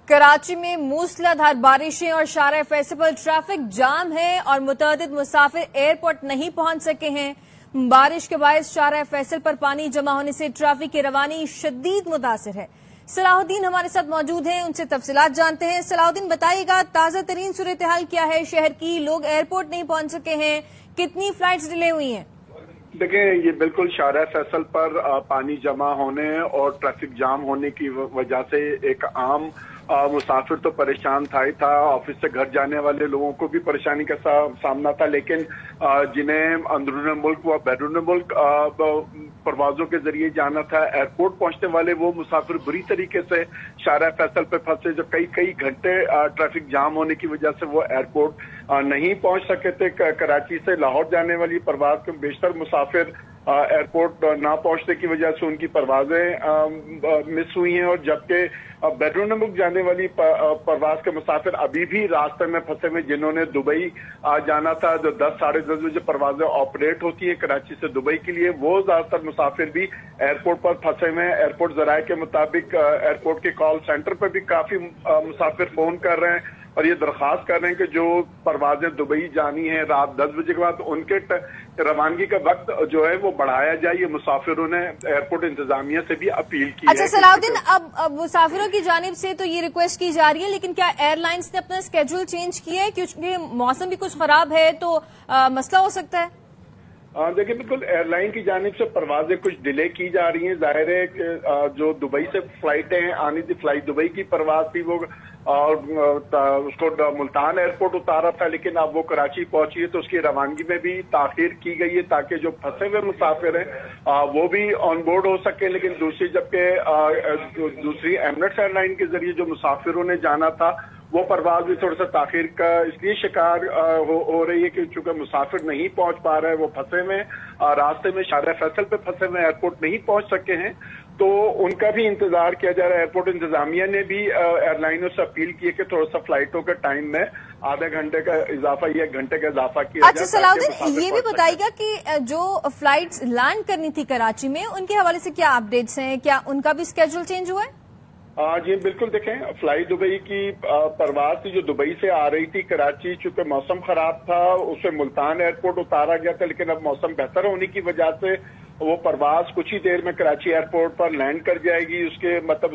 کراچی میں موسلادھار بارشیں اور شارع فیصل پر ٹریفک جام ہے اور متعدد مسافر ایئرپورٹ نہیں پہنچ سکے ہیں۔ بارش کے باعث شارع فیصل پر پانی جمع ہونے سے ٹریفک کی روانی شدید متاثر ہے۔ صلاح الدین ہمارے ساتھ موجود ہیں، ان سے تفصیلات جانتے ہیں۔ صلاح الدین، بتائیے گا تازہ ترین صورتحال کیا ہے شہر کی؟ لوگ ایئرپورٹ نہیں پہنچ سکے ہیں، کتنی فلائٹس ڈیلے ہوئی ہیں؟ دیکھیں، یہ بالکل شارع فیصل پر پانی جمع ہونے اور ٹریفک جام ہونے کی وجہ سے ایک عام مسافر تو پریشان تھا ہی تھا، آفس سے گھر جانے والے لوگوں کو بھی پریشانی کا سامنا تھا، لیکن جنہیں اندرون ملک و بیرون ملک پروازوں کے ذریعے جانا تھا، ایئرپورٹ پہنچنے والے وہ مسافر بری طریقے سے شارع فیصل پہ پھنسے، جو کئی گھنٹے ٹریفک جام ہونے کی وجہ سے وہ ایئرپورٹ نہیں پہنچ سکے تھے۔ کراچی سے لاہور جانے والی پرواز کے بیشتر مسافر ایئرپورٹ نہ پہنچنے کی وجہ سے ان کی پروازیں مس ہوئی ہیں، اور جبکہ بیرون ملک جانے والی پرواز کے مسافر ابھی بھی راستے میں پھنسے ہوئے، جنہوں نے دبئی جانا تھا، جو 10 ساڑھے 10 بجے پروازیں آپریٹ ہوتی ہیں کراچی سے دبئی کے لیے، وہ زیادہ تر مسافر بھی ایئرپورٹ پر پھنسے ہوئے ہیں۔ ایئرپورٹ ذرائع کے مطابق ایئرپورٹ کے کال سینٹر پہ بھی کافی مسافر فون کر رہے ہیں اور یہ درخواست کر رہے ہیں کہ جو پروازیں دبئی جانی ہیں رات 10 بجے کے بعد، ان کے روانگی کا وقت جو ہے وہ بڑھایا جائے۔ یہ مسافروں نے ایئرپورٹ انتظامیہ سے بھی اپیل کی ہے۔ اچھا صلاح الدین، اب مسافروں کی جانب سے تو یہ ریکویسٹ کی جا رہی ہے، لیکن کیا ایئر لائنز نے اپنا اسکیڈول چینج کیا ہے؟ کیونکہ موسم بھی کچھ خراب ہے تو مسئلہ ہو سکتا ہے۔ دیکھیں، بالکل ایئر لائن کی جانب سے پروازیں کچھ ڈیلے کی جا رہی ہیں۔ ظاہر ہے کہ جو دبئی سے فلائٹیں آنی تھی، فلائٹ دبئی کی پرواز تھی، وہ اس کو ملتان ایئرپورٹ اتارا تھا، لیکن اب وہ کراچی پہنچی ہے تو اس کی روانگی میں بھی تاخیر کی گئی ہے تاکہ جو پھنسے ہوئے مسافر ہیں وہ بھی آن بورڈ ہو سکے۔ لیکن دوسری ایمریٹس ایئر لائن کے ذریعے جو مسافروں نے جانا تھا، وہ پرواز بھی تھوڑا سا تاخیر کا اس لیے شکار ہو رہی ہے کہ چونکہ مسافر نہیں پہنچ پا رہے، وہ پھنسے ہوئے راستے میں شارع فیصل پہ پھنسے ہوئے ایئرپورٹ نہیں پہنچ سکے ہیں، تو ان کا بھی انتظار کیا جا رہا ہے۔ ایئرپورٹ انتظامیہ نے بھی ایئر لائنوں سے اپیل کی ہے کہ تھوڑا سا فلائٹوں کے ٹائم میں آدھے گھنٹے کا اضافہ یا 1 گھنٹے کا اضافہ کیا جائے۔ اچھا صلاح الدین، یہ بھی بتائیے گا کہ جو فلائٹس لینڈ کرنی تھی کراچی میں، ان کے حوالے سے کیا اپڈیٹس ہیں؟ کیا ان کا بھی اسکیڈول چینج ہوا ہے؟ جی بالکل، دیکھیں فلائی دبئی کی پرواز تھی جو دبئی سے آ رہی تھی کراچی، چونکہ موسم خراب تھا اسے ملتان ایئرپورٹ اتارا گیا تھا، لیکن اب موسم بہتر ہونے کی وجہ سے وہ پرواز کچھ ہی دیر میں کراچی ایئرپورٹ پر لینڈ کر جائے گی۔ اس کے مطلب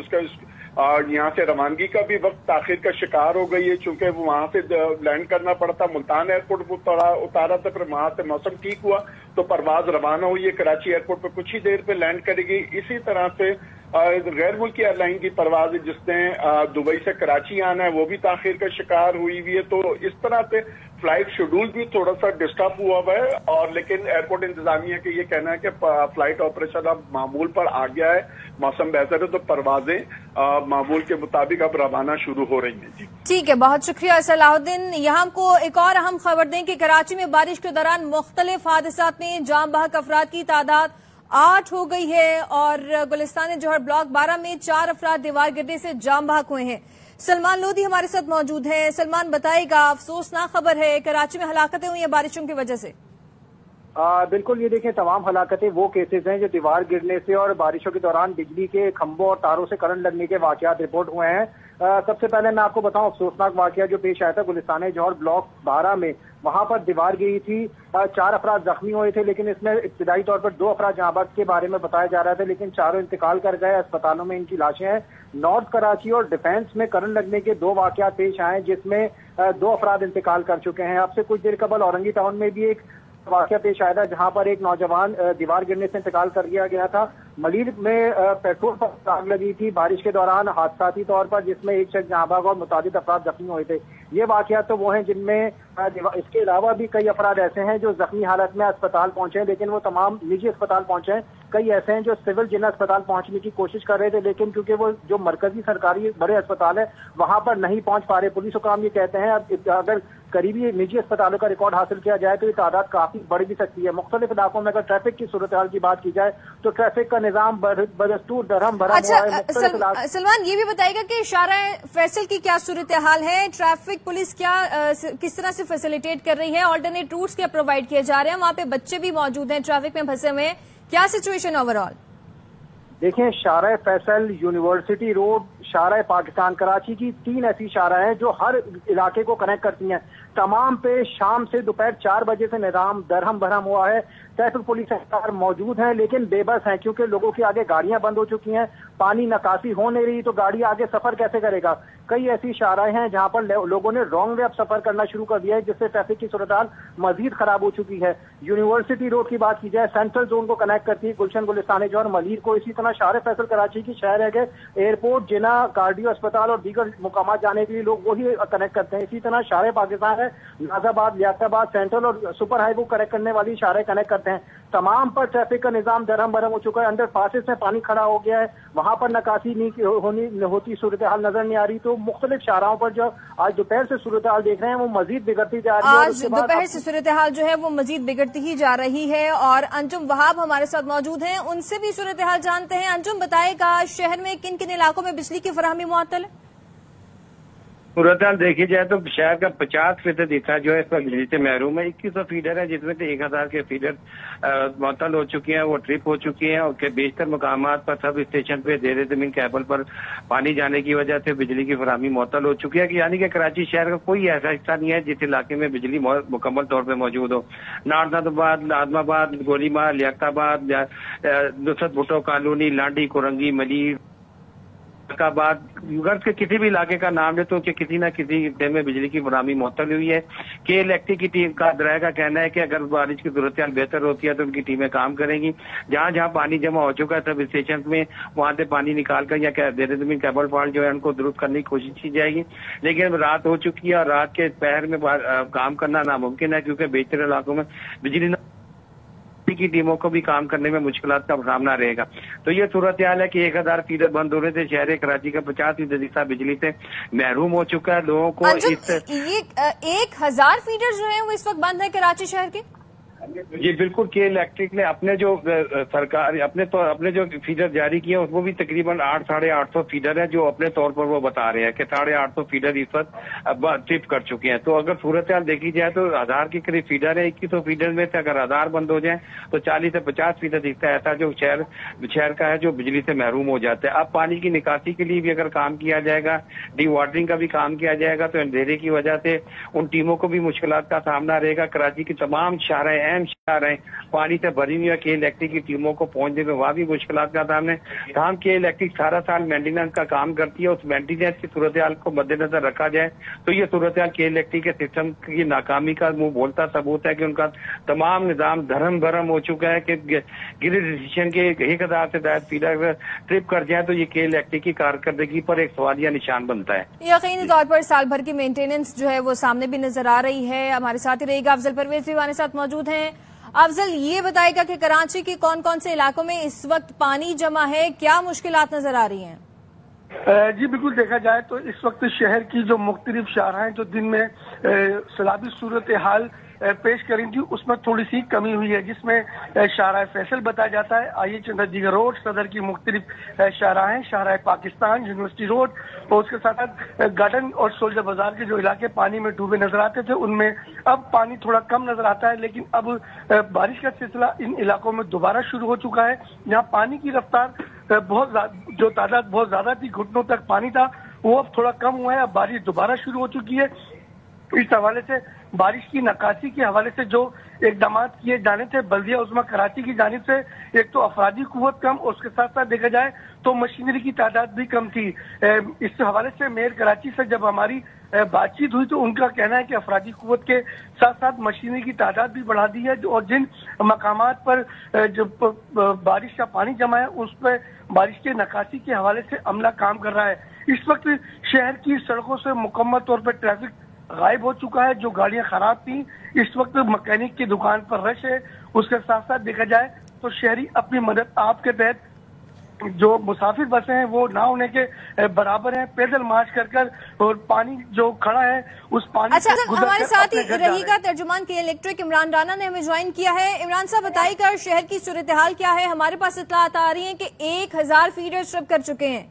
یہاں سے روانگی کا بھی وقت تاخیر کا شکار ہو گئی ہے، چونکہ وہاں سے لینڈ کرنا پڑا تھا، ملتان ایئرپورٹ اتارا تھا، پھر وہاں سے موسم ٹھیک ہوا تو پرواز روانہ ہوئی ہے، کراچی ایئرپورٹ پہ کچھ ہی دیر پہ لینڈ کرے گی۔ اسی طرح سے غیر ملکی ایئر لائن کی پرواز جس نے دبئی سے کراچی آنا ہے وہ بھی تاخیر کا شکار ہوئی ہوئی ہے، تو اس طرح سے فلائٹ شیڈول بھی تھوڑا سا ڈسٹرب ہوا ہوا ہے، اور لیکن ایئرپورٹ انتظامیہ کا یہ کہنا ہے کہ فلائٹ آپریشن اب معمول پر آ گیا ہے، موسم بہتر ہے تو پروازیں معمول کے مطابق اب روانہ شروع ہو رہی ہیں۔ جی ٹھیک ہے، بہت شکریہ صلاح الدین۔ یہاں ہم کو ایک اور اہم خبر دیں کہ کراچی میں بارش کے دوران مختلف حادثات میں جاں بحق افراد کی تعداد 8 ہو گئی ہے، اور گلستان جوہر بلاک 12 میں 4 افراد دیوار گرنے سے جاں بحق ہوئے ہیں۔ سلمان لودھی ہمارے ساتھ موجود ہیں۔ سلمان، بتائے گا، افسوسناک خبر ہے، کراچی میں ہلاکتیں ہوئی ہیں بارشوں کی وجہ سے۔ بالکل، یہ دیکھیں تمام ہلاکتیں وہ کیسز ہیں جو دیوار گرنے سے اور بارشوں کے دوران بجلی کے کھمبوں اور تاروں سے کرنٹ لگنے کے واقعات رپورٹ ہوئے ہیں۔ سب سے پہلے میں آپ کو بتاؤں افسوسناک واقعہ جو پیش آیا تھا گلستان جوہر بلاک 12 میں، وہاں پر دیوار گری تھی، 4 افراد زخمی ہوئے تھے، لیکن اس میں ابتدائی طور پر 2 افراد جاں بحق کے بارے میں بتایا جا رہا تھا، لیکن چاروں انتقال کر گئے، اسپتالوں میں ان کی لاشیں ہیں۔ نارتھ کراچی اور ڈیفینس میں کرنٹ لگنے کے 2 واقعات پیش آئے جس میں 2 افراد انتقال کر چکے ہیں۔ اب سے کچھ دیر قبل اورنگی ٹاؤن میں بھی ایک واقعہ پیش آیا تھا جہاں پر ایک نوجوان دیوار گرنے سے انتقال کر دیا گیا تھا۔ ملیر میں پیٹرول پمپ آگ لگی تھی بارش کے دوران حادثاتی طور پر، جس میں ایک شخص جاں بحق اور متعدد افراد زخمی ہوئے تھے۔ یہ واقعات تو وہ ہیں جن میں اس کے علاوہ بھی کئی افراد ایسے ہیں جو زخمی حالت میں اسپتال پہنچے ہیں، لیکن وہ تمام نجی اسپتال پہنچے ہیں۔ کئی ایسے ہیں جو سول جنرل اسپتال پہنچنے کی کوشش کر رہے تھے، لیکن کیونکہ وہ جو مرکزی سرکاری بڑے اسپتال ہیں وہاں پر نہیں پہنچ پا رہے۔ پولیس حکام یہ کہتے ہیں اگر قریبی نجی اسپتالوں کا ریکارڈ حاصل کیا جائے تو یہ تعداد کافی بڑھ بھی سکتی ہے۔ مختلف علاقوں میں اگر ٹریفک کی صورتحال کی بات کی جائے تو ٹریفک کا نظام بدستور درہم بھرم ہوا ہے۔ سلمان، یہ بھی بتائے گا کہ شارع فیصل کی کیا صورتحال ہے؟ ٹریفک پولیس کس طرح سے فیسیلیٹیٹ کر رہی ہے؟ آلٹرنیٹ روٹس کیا پرووائڈ کیے جا رہے ہیں؟ وہاں پہ بچے بھی موجود ہیں ٹریفک میں پھنسے ہوئے ہیں، کیا سچویشن اوور آل؟ دیکھیں، شارع فیصل، یونیورسٹی روڈ، شاہراہ پاکستان کراچی کی 3 ایسی شاہراہیں ہیں جو ہر علاقے کو کنیکٹ کرتی ہیں. تمام پہ شام سے دوپہر 4 بجے سے نظام درہم برہم ہوا ہے. ٹریفک پولیس اہلکار موجود ہیں لیکن بے بس ہیں کیونکہ لوگوں کے آگے گاڑیاں بند ہو چکی ہیں, پانی نکاسی ہو نہیں رہی تو گاڑی آگے سفر کیسے کرے گا. کئی ایسی شاہراہیں ہیں جہاں پر لوگوں نے رانگ وے اب سفر کرنا شروع کر دیا ہے جس سے ٹریفک کی صورتحال مزید خراب ہو چکی ہے. یونیورسٹی روڈ کی بات کی جائے, سینٹرل زون کو کنیکٹ کرتی ہے گلشن گلستان جوہر ملیر کو. اسی طرح شارع فیصل کراچی کی شہر ہے کہ ایئرپورٹ, جنا, کارڈیو اسپتال اور دیگر مقامات جانے کے لیے لوگ وہی کنیکٹ کرتے ہیں. اسی طرح شارع پاکستان ہے, ناز آباد, لیاقت آباد, سینٹرل اور سپر ہائی کو کنیکٹ کرنے والی شارع کنیکٹ کرتے ہیں. تمام پر ٹریفک کا نظام درہم برہم ہو چکا ہے. انڈر پاسز میں پانی کھڑا ہو گیا ہے, وہاں پر نکاسی نہیں ہوتی صورتحال نظر نہیں آ رہی. تو مختلف شاہراہوں پر جو آج دوپہر سے صورتحال دیکھ رہے ہیں وہ مزید بگڑتی جا رہی ہے. آج دوپہر سے صورتحال جو ہے وہ مزید بگڑتی ہی جا رہی ہے اور انجم وہاب ہمارے ساتھ موجود ہیں, ان سے بھی صورتحال جانتے ہیں. انجم بتائے گا شہر میں کن کن علاقوں میں بجلی کی فراہمی معطل ہے؟ صورتحال دیکھی جائے تو شہر کا 50% حصہ جو ہے اس وقت بجلی سے محروم ہے. 2100 فیڈر ہے جس میں سے 1000 کے فیڈر معطل ہو چکی ہیں, وہ ٹرپ ہو چکی ہیں اور بیشتر مقامات پر سب اسٹیشن پہ زیر زمین کیبل پر پانی جانے کی وجہ سے بجلی کی فراہمی معطل ہو چکی ہے. یعنی کہ کراچی شہر کا کوئی ایسا حصہ نہیں ہے جس علاقے میں بجلی مکمل طور پہ موجود ہو. نارتھ آباد, ناظم آباد, گولی مار, لیاقت آباد, نصرت بھٹو کالونی, لانڈی, کورنگی, ملیر آباد, غرض کے کسی بھی علاقے کا نام لے تو کہ کسی نہ کسی حصے میں بجلی کی فراہمی معطل ہوئی ہے. کہ الیکٹرک کی ٹیم کا درائے کا کہنا ہے کہ اگر بارش کی صورتحال بہتر ہوتی ہے تو ان کی ٹیمیں کام کریں گی. جہاں جہاں پانی جمع ہو چکا ہے سب اسٹیشن میں وہاں سے پانی نکال کر یا زیر زمین کیبل فالٹ جو ہے ان کو درست کرنے کی کوشش کی جائے گی. لیکن رات ہو چکی ہے اور رات کے پہر میں کام کرنا ناممکن ہے کیونکہ بیشتر علاقوں میں بجلی کی ٹیموں کو بھی کام کرنے میں مشکلات کا سامنا رہے گا. تو یہ صورتحال ہے کہ 1000 فیڈر بند ہونے سے شہر کراچی کا 50% حصہ بجلی سے محروم ہو چکا ہے. لوگوں کو یہ 1000 فیڈر جو ہیں وہ اس وقت بند ہے کراچی شہر کے. جی بالکل, کہ الیکٹرک نے اپنے جو سرکار اپنے جو فیڈر جاری کیے ہیں اس کو بھی تقریباً 800-850 فیڈر ہے جو اپنے طور پر وہ بتا رہے ہیں کہ 850 فیڈر اس وقت ٹرپ کر چکے ہیں. تو اگر صورتحال دیکھی جائے تو 1000 کے قریب فیڈر ہے. 2100 فیڈر میں سے اگر 1000 بند ہو جائیں تو 40 سے 50% حصہ ایسا جو شہر کا ہے جو بجلی سے محروم ہو جاتا ہے. اب پانی کی نکاسی کے لیے بھی اگر کام کیا جائے گا, ڈی واٹرنگ کا بھی کام کیا جائے گا تو اندھیرے کی وجہ سے ان ٹیموں کو بھی مشکلات کا سامنا رہے گا. کراچی کی تمام شاہراہیں پانی سے بھری ہوئی ہے کہ الیکٹرک کی ٹیموں کو پہنچنے میں وہاں بھی مشکلات کا سامنے. کام کے الیکٹرک سارا سال مینٹیننس کا کام کرتی ہے, اس مینٹیننس کی صورتحال کو مد نظر رکھا جائے تو یہ صورتحال کے الیکٹرک کے سسٹم کی ناکامی کا منہ بولتا ثبوت ہے کہ ان کا تمام نظام دھرم بھرم ہو چکا ہے. کہ گرڈ ڈسیشن کے 1000 سے زائد فیڈر ٹرپ کر جائیں تو یہ کے الیکٹرک کی کارکردگی پر ایک سوالیہ نشان بنتا ہے. یقینی طور پر سال بھر کی مینٹیننس جو ہے وہ سامنے بھی نظر آ رہی ہے. ہمارے ساتھ ہی رہے گا افضل پرویز بھی ہمارے ساتھ موجود ہیں. افضل, یہ بتائے گا کہ کراچی کی کون کون سے علاقوں میں اس وقت پانی جمع ہے, کیا مشکلات نظر آ رہی ہیں؟ جی بالکل, دیکھا جائے تو اس وقت شہر کی جو مختلف شاہراہیں جو دن میں سیلابی صورتحال پیش کریں تھی اس میں تھوڑی سی کمی ہوئی ہے جس میں شاہراہ فیصل بتایا جاتا ہے, آئیے چندر دیگر روڈ, صدر کی مختلف شاہراہیں, شاہراہ پاکستان, یونیورسٹی روڈ اور اس کے ساتھ گارڈن اور سولجر بازار کے جو علاقے پانی میں ڈوبے نظر آتے تھے ان میں اب پانی تھوڑا کم نظر آتا ہے. لیکن اب بارش کا سلسلہ ان علاقوں میں دوبارہ شروع ہو چکا ہے جہاں پانی کی رفتار جو تعداد بہت زیادہ تھی, گھٹنوں تک پانی تھا, وہ اب تھوڑا کم ہوا ہے. اب بارش دوبارہ شروع ہو چکی ہے. اس حوالے سے بارش کی نکاسی کے حوالے سے جو اقدامات کیے جانے تھے بلدیہ عظمیٰ کراچی کی جانب سے, ایک تو افرادی قوت کم اور اس کے ساتھ ساتھ دیکھا جائے تو مشینری کی تعداد بھی کم تھی. اس حوالے سے میئر کراچی سے جب ہماری بات چیت ہوئی تو ان کا کہنا ہے کہ افرادی قوت کے ساتھ ساتھ مشینری کی تعداد بھی بڑھا دی ہے اور جن مقامات پر جو بارش کا پانی جمع ہے اس پہ بارش کے نکاسی کے حوالے سے عملہ کام کر رہا ہے. اس وقت شہر کی سڑکوں سے مکمل طور پر ٹریفک غائب ہو چکا ہے. جو گاڑیاں خراب تھیں اس وقت مکینک کی دکان پر رش ہے. اس کے ساتھ ساتھ دیکھا جائے تو شہری اپنی مدد آپ کے تحت جو مسافر بسیں ہیں وہ نہ ہونے کے برابر ہیں, پیدل مارچ کر اور پانی جو کھڑا ہے اس پانی. اچھا, ہمارے ساتھ ہی رہی گا ترجمان کے الیکٹرک عمران رانا نے ہمیں جوائن کیا ہے. عمران صاحب بتائیے گا شہر کی صورتحال کیا ہے؟ ہمارے پاس اطلاعات آ رہی ہیں کہ 1000 فیڈر ٹرپ کر چکے ہیں.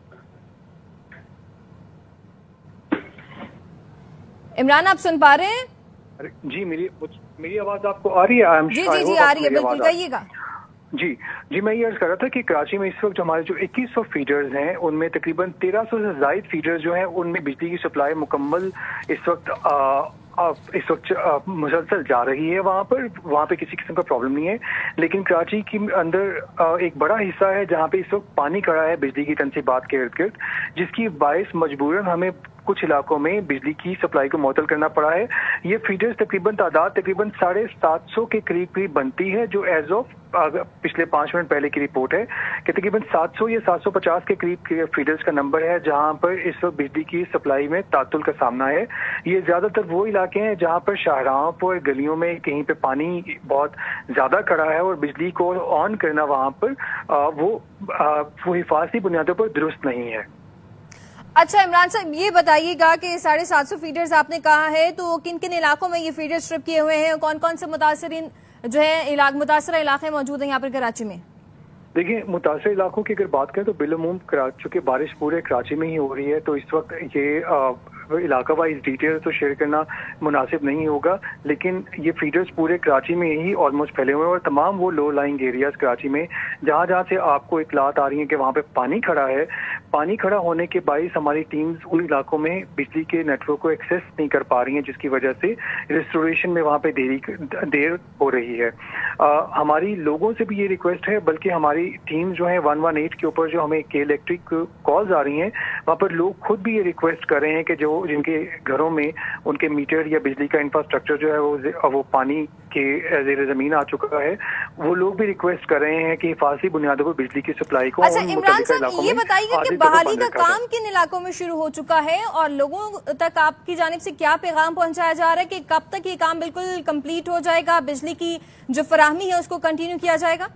عمران, آپ سن پا رہے ہیں؟ جی میری آواز آپ کو آ رہی ہے؟ جی آ رہی ہے, بالکل کہیے گا. جی میں یہ عرض کر رہا تھا کہ کراچی میں اس وقت جو ہمارے 2100 فیڈرز ہیں ان میں تقریباً 1300 سے زائد فیڈرز جو ہیں ان میں بجلی کی سپلائی مکمل اس وقت مسلسل جا رہی ہے. وہاں پہ کسی قسم کا پرابلم نہیں ہے. لیکن کراچی کے اندر ایک بڑا حصہ ہے جہاں پہ اس وقت پانی کھڑا ہے بجلی کی تنصیبات کے ارد گرد، جس کی باعث مجبوراً ہمیں کچھ علاقوں میں بجلی کی سپلائی کو معطل کرنا پڑا ہے. یہ فیڈرز تعداد تقریباً 750 کے قریب بنتی ہے، جو ایز آف پچھلے 5 منٹ پہلے کی رپورٹ ہے کہ تقریباً 700 یا 750 کے قریب فیڈرز کا نمبر ہے جہاں پر اس وقت بجلی کی سپلائی میں تعطل کا سامنا ہے. یہ زیادہ تر وہ علاقے ہیں جہاں پر شاہراہوں پر گلیوں میں کہیں پہ پانی بہت زیادہ کھڑا ہے اور بجلی کو آن کرنا وہاں پر وہ حفاظتی بنیادوں پر درست نہیں ہے. اچھا عمران صاحب، یہ بتائیے گا کہ 750 فیڈرز آپ نے کہا ہے، تو کن کن علاقوں میں یہ فیڈر اسٹرپ کیے ہوئے ہیں، کون کون سے متاثرین جو ہے متاثرہ علاقے موجود ہیں یہاں پر کراچی میں؟ دیکھیں، متاثرہ علاقوں کی اگر بات کریں تو بالعموم چونکہ بارش پورے کراچی میں ہی ہو رہی ہے تو اس وقت یہ علاقہ وائز ڈیٹیل تو شیئر کرنا مناسب نہیں ہوگا، لیکن یہ فیڈرز پورے کراچی میں ہی آلموسٹ پھیلے ہوئے ہیں اور تمام وہ لو لائنگ ایریاز کراچی میں جہاں سے آپ کو اطلاعات آ رہی ہیں کہ وہاں پہ پانی کھڑا ہے، پانی کھڑا ہونے کے باعث ہماری ٹیمز ان علاقوں میں بجلی کے نیٹ ورک کو ایکسیس نہیں کر پا رہی ہیں، جس کی وجہ سے ریسٹوریشن میں وہاں پہ دیر ہو رہی ہے. ہماری لوگوں سے بھی یہ ریکویسٹ ہے، بلکہ ہماری ٹیم جو ہیں 118 کے اوپر جو ہمیں کے الیکٹرک کالز آ رہی ہیں وہاں پر لوگ خود بھی یہ ریکویسٹ کر رہے ہیں کہ جن کے گھروں میں ان کے میٹر یا بجلی کا انفراسٹرکچر جو ہے وہ پانی کے زیر زمین آ چکا ہے، وہ لوگ بھی ریکویسٹ کر رہے ہیں کہ حفاظتی بنیادوں پر بجلی کی سپلائی کو. اچھا عمران صاحب، یہ بتائیے کہ بحالی کا کام کن علاقوں میں شروع ہو چکا ہے اور لوگوں تک آپ کی جانب سے کیا پیغام پہنچایا جا رہا ہے کہ کب تک یہ کام بالکل کمپلیٹ ہو جائے گا، بجلی کی جو فراہمی ہے اس کو کنٹینیو کیا جائے گا؟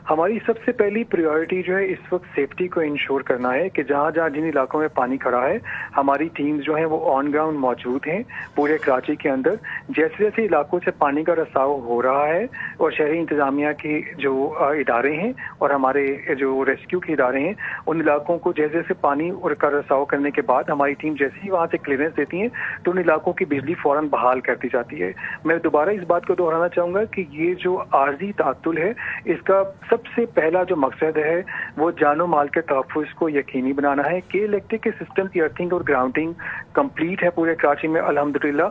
ہماری سب سے پہلی پریورٹی جو ہے اس وقت سیفٹی کو انشور کرنا ہے کہ جہاں جن علاقوں میں پانی کھڑا ہے ہماری ٹیمز جو ہیں وہ آن گراؤنڈ موجود ہیں پورے کراچی کے اندر. جیسے جیسے علاقوں سے پانی کا رساؤ ہو رہا ہے اور شہری انتظامیہ کے جو ادارے ہیں اور ہمارے جو ریسکیو کے ادارے ہیں ان علاقوں کو جیسے جیسے پانی کا رساؤ کرنے کے بعد ہماری ٹیم جیسے ہی وہاں سے کلیئرنس دیتی ہیں تو ان علاقوں کی بجلی فوراً بحال کر دی جاتی ہے. میں دوبارہ اس بات کو دہرانا چاہوں گا کہ یہ جو عارضی تعطل ہے اس کا سب سے پہلا جو مقصد ہے وہ جان و مال کے تحفظ کو یقینی بنانا ہے. کہ الیکٹرک کے سسٹم کی ارتھنگ اور گراؤنڈنگ کمپلیٹ ہے پورے کراچی میں الحمدللہ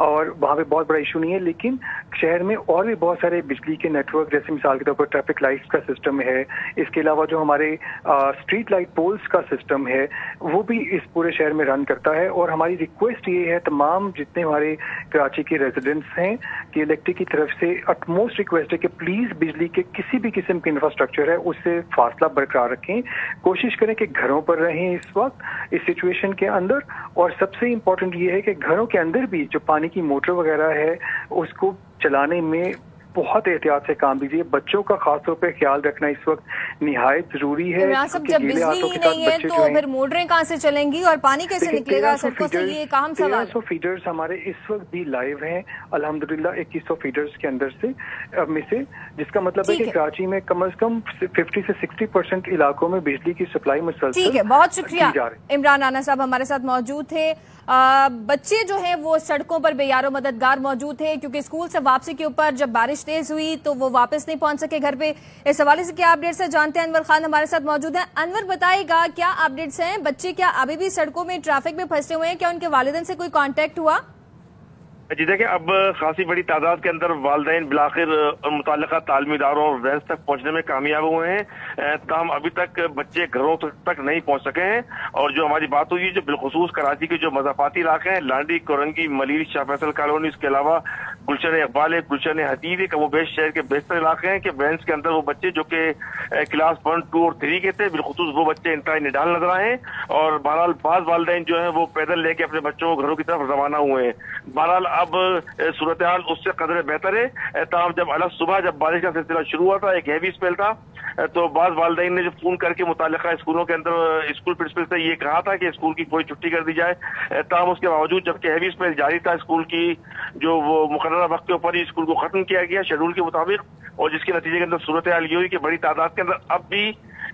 اور وہاں پہ بہت بڑا ایشو نہیں ہے، لیکن شہر میں اور بھی بہت سارے بجلی کے نیٹ ورک جیسے مثال کے طور پر ٹریفک لائٹس کا سسٹم ہے، اس کے علاوہ جو ہمارے اسٹریٹ لائٹ پولز کا سسٹم ہے وہ بھی اس پورے شہر میں رن کرتا ہے. اور ہماری ریکویسٹ یہ ہے تمام جتنے ہمارے کراچی کے ریزیڈنٹس ہیں کہ الیکٹرک کی طرف سے اٹموسٹ ریکویسٹ ہے کہ پلیز بجلی کے کسی بھی قسم کے انفراسٹرکچر ہے اس سے فاصلہ برقرار رکھیں، کوشش کریں کہ گھروں پر رہیں اس وقت اس سچویشن کے اندر. اور سب سے امپورٹنٹ یہ ہے کہ گھروں کے اندر بھی جو پانی کی موٹر وغیرہ ہے اس کو چلانے میں بہت احتیاط سے کام دیجیے. بچوں کا خاص طور پہ خیال رکھنا اس وقت نہایت ضروری ہے. جب بجلی ہی نہیں ہے تو پھر موٹریں کہاں سے چلیں گی اور پانی کیسے نکلے گا؟ سڑکوں سے یہ ایک اہم سوال. 1300 فیڈرز ہمارے اس وقت بھی لائیو ہیں الحمدللہ 2100 فیڈرز کے اندر سے میں سے، جس کا مطلب ہے کہ کراچی میں کم از کم 50 سے 60% علاقوں میں بجلی کی سپلائی مسلسل. ٹھیک ہے، بہت شکریہ عمران رانا صاحب ہمارے ساتھ موجود تھے. بچے جو ہیں وہ سڑکوں پر بے یار و مددگار موجود تھے کیونکہ اسکول سے واپسی کے اوپر جب بارش تیز ہوئی تو وہ واپس نہیں پہنچ سکے گھر پہ. اس حوالے سے کیا اپڈیٹس ہیں جانتے ہیں، انور خان ہمارے ساتھ موجود ہیں. انور بتائے گا کیا اپڈیٹس ہیں؟ بچے کیا ابھی بھی سڑکوں میں ٹریفک میں پھنسے ہوئے ہیں؟ کیا ان کے والدین سے کوئی کانٹیکٹ ہوا؟ جی دیکھیں، اب خاصی بڑی تعداد کے اندر والدین بلاخر متعلقہ تعلیمی اداروں اور وینس تک پہنچنے میں کامیاب ہوئے ہیں، تاہم ابھی تک بچے گھروں تک نہیں پہنچ سکے ہیں. اور جو ہماری بات ہوئی جو بالخصوص کراچی کے جو مضافاتی علاقے ہیں لانڈی، کورنگی، ملیر، شاہ فیصل کالونی، اس کے علاوہ گلشن اقبال ہے، گلشن حدید ہے، کم و بیش شہر کے بیشتر علاقے ہیں کہ وینس کے اندر وہ بچے جو کہ کلاس 1، 2 اور 3 کے تھے بالخصوص وہ بچے انتہائی نڈال نظر آئے ہیں. اور بہرحال بعض والدین جو ہیں وہ پیدل لے کے اپنے بچوں کو گھروں کی طرف روانہ ہوئے ہیں. بہرحال اب صورتحال اس سے قدرے بہتر ہے، تاہم جب الگ صبح جب بارش کا سلسلہ شروع ہوا تھا ایک ہیوی اسپیل تھا تو بعض والدین نے جو فون کر کے متعلقہ اسکولوں کے اندر اسکول پرنسپل سے یہ کہا تھا کہ اسکول کی کوئی چھٹی کر دی جائے، تاہم اس کے باوجود جبکہ ہیوی اسپیل جاری تھا اسکول کی جو وہ مقررہ وقت کے اوپر ہی اسکول کو ختم کیا گیا شیڈول کے مطابق، اور جس کے نتیجے کے اندر صورتحال یہ ہوئی کہ بڑی تعداد کے اندر اب بھی